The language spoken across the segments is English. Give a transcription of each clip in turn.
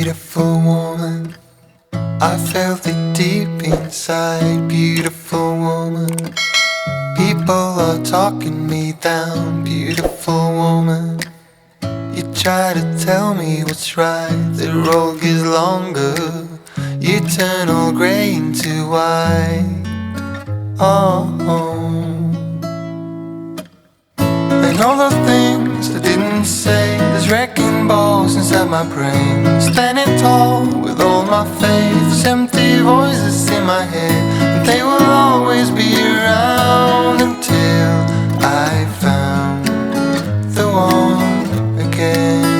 Beautiful woman, I felt it deep inside. Beautiful woman, people are talking me down. Beautiful woman, you try to tell me what's right. The road gets longer, you turn all grey into white. Oh, and all the things I didn't say, there's wrecking balls inside my brain. Standing tall with all my faith, empty voices in my head, and they will always be around until I found the one again.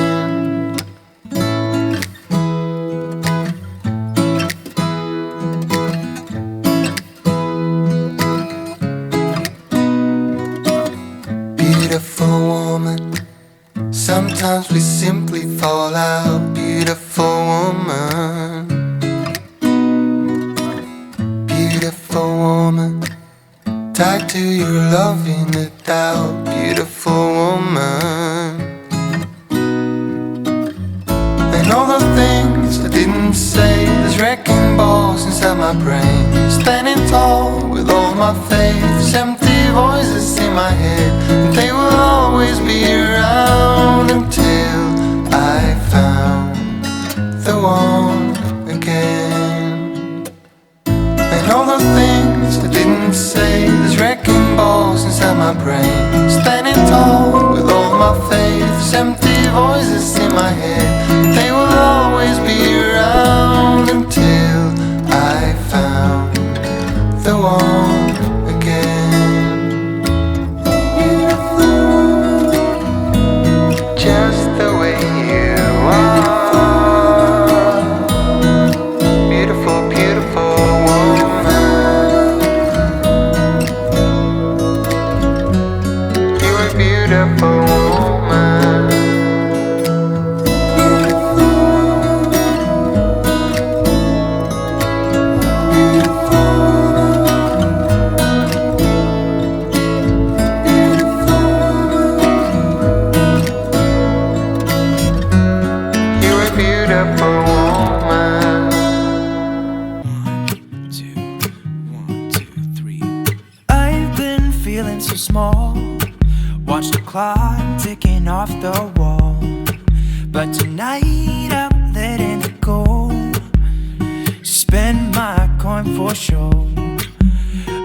Beautiful woman, sometimes we simply fall out. Beautiful woman, beautiful woman, tied to your love in the doubt. Beautiful woman, and all the things I didn't say, there's wrecking balls inside my brain. Standing tall with all my faith, empty voices in my head, and they will always be around until I found the one again. And all the things I didn't say, there's wrecking balls inside my brain. Standing tall with all my faith, empty voices in my head, and they will always be around until I found the one again. Just the way you are, beautiful, beautiful woman. You are beautiful woman. Beautiful woman. 1, 2, 3. I've been feeling so small. Watch the clock ticking off the wall. But tonight I'm letting it go. Spend my coin for sure.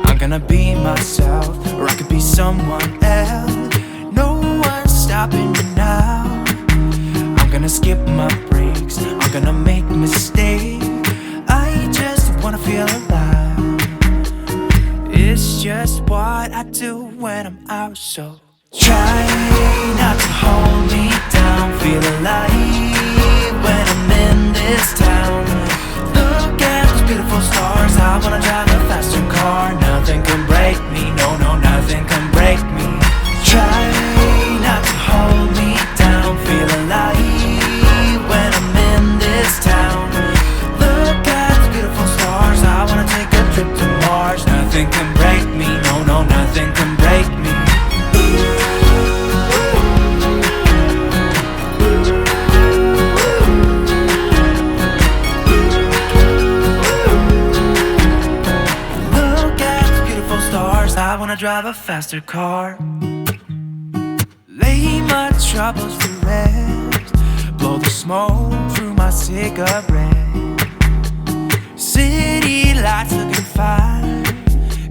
I'm gonna be myself, or I could be someone else. No one's stopping me now. I'm gonna skip my breaks, I'm gonna make mistakes. I just wanna feel alive. It's just what I do when I'm out, so try not to hold me down. Feel alive when I'm in this town. Look at those beautiful stars, I wanna drive a faster car. Nothing can break me, no, no, nothing can break me. Try not to hold me down. Feel alive when I'm in this town. Look at the beautiful stars, I wanna take a trip to Mars. Nothing can break me, no, no, nothing can break me. Look at the beautiful stars, I wanna drive a faster car. Lay my troubles to rest, blow the smoke through my cigarette. City lights looking fine,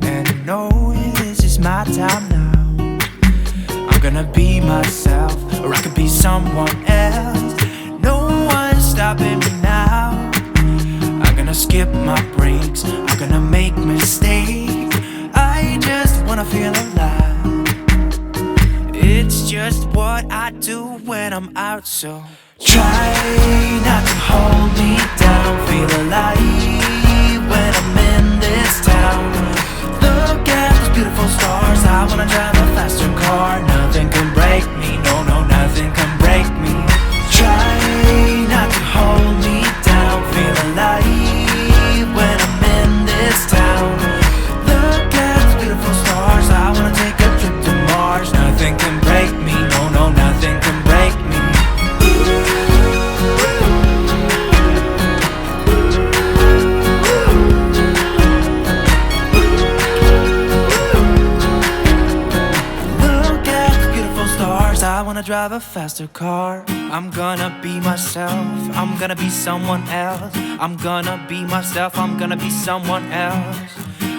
and I know this is my time now. I'm gonna be myself, or I could be someone else. No one's stopping me now. I'm gonna skip my breaks, I'm gonna make mistakes. I just wanna feel alive. It's just what I do when I'm out, so try not to hold me down. Feel alive when I'm in this town. Look at those beautiful stars, I wanna drive a faster car. Nothing can break me, no, no, nothing can break me. Try not to hold me down. Feel alive when I'm in this town. Look at those beautiful stars, I wanna take a trip to Mars. Nothing can break me, no, no, nothing can break me. drive a faster car. I'm gonna be myself, I'm gonna be someone else. I'm gonna be myself, I'm gonna be someone else.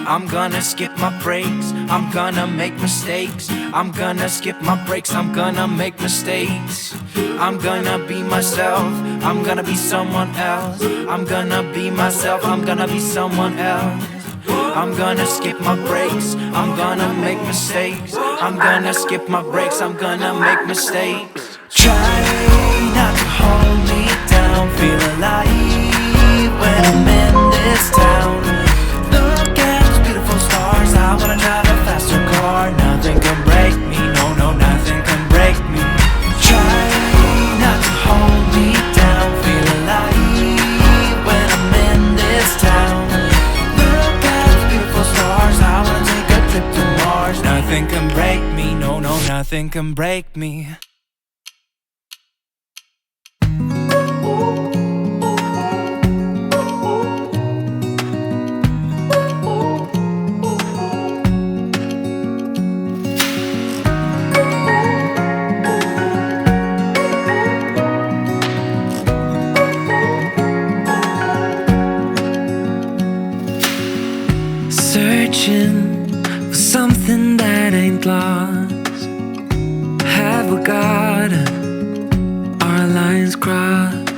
I'm gonna skip my breaks, I'm gonna make mistakes. I'm gonna skip my breaks, I'm gonna make mistakes. I'm gonna be myself, I'm gonna be someone else. I'm gonna be myself, I'm gonna be someone else. I'm gonna skip my breaks, I'm gonna make mistakes. I'm gonna skip my breaks, I'm gonna make mistakes. Try not to hold me down, feel alive when I'm in this town. Look at those beautiful stars, I wanna drive a faster car. Nothing can break me, no, no, nothing can break me. Try not to hold me down, feel alive when I'm in this town. Look at those beautiful stars, I wanna take a trip to Mars. Nothing can break me, no, no, nothing can break me. Searching for something that ain't lost. Have we got our lines crossed?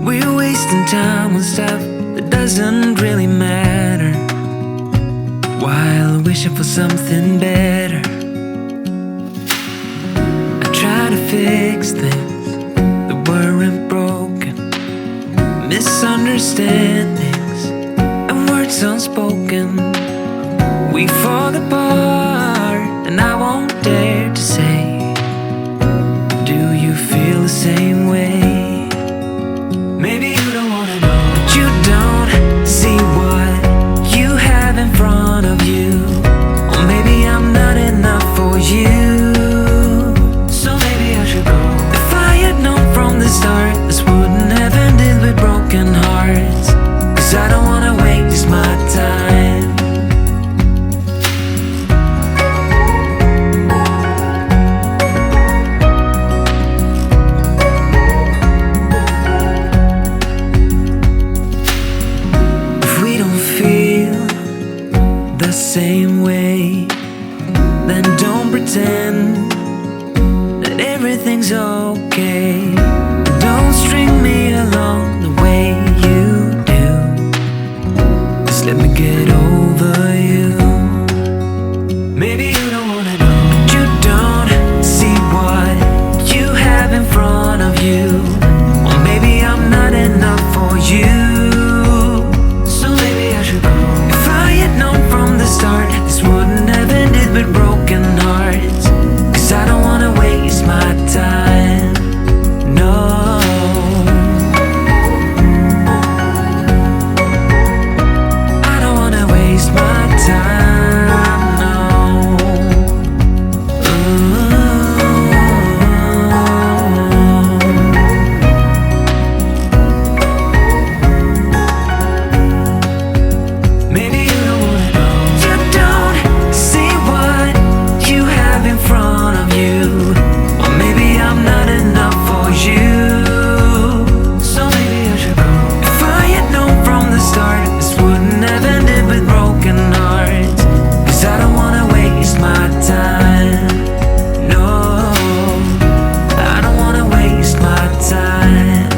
We're wasting time on stuff that doesn't really matter, while wishing for something better. I try to fix things that weren't broken, misunderstandings and words unspoken. We fall apart, and I won't dare to say, do you feel the same way? Maybe you don't wanna know, but you don't see what you have in front of you. Or maybe I'm not enough for you, so maybe I should go. If I had known from the start, this wouldn't have ended with broken hearts. 'Cause I don't wanna waste my time. Same way, then don't pretend that everything's okay. Don't string me along the way you do. Just let me get over you. Maybe you don't wanna know, but you don't see what you have in front of you. Or maybe I'm not enough for you, so maybe I should go. If I had known from the start, this wouldn't have ended with broken hearts. 'Cause I don't wanna waste my time, no. I don't wanna waste my time, no. Maybe you don't wanna know, you don't see what you have in front of you. Or maybe I'm not enough for you, so maybe I should go. If I had known from the start, this wouldn't have ended with broken hearts. 'Cause I don't wanna waste my time, no. I don't wanna waste my time,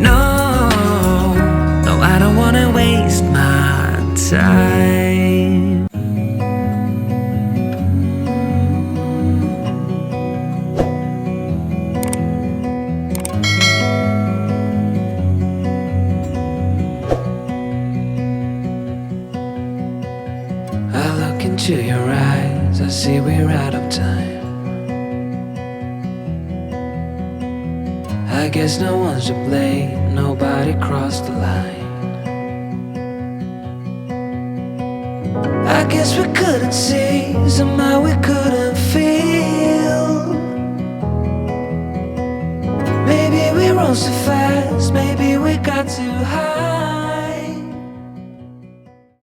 no. No, I don't wanna waste my time. I look into your eyes, I see we're out of time. I guess no one's to blame, nobody crossed the line. I guess we couldn't see, somehow we couldn't feel.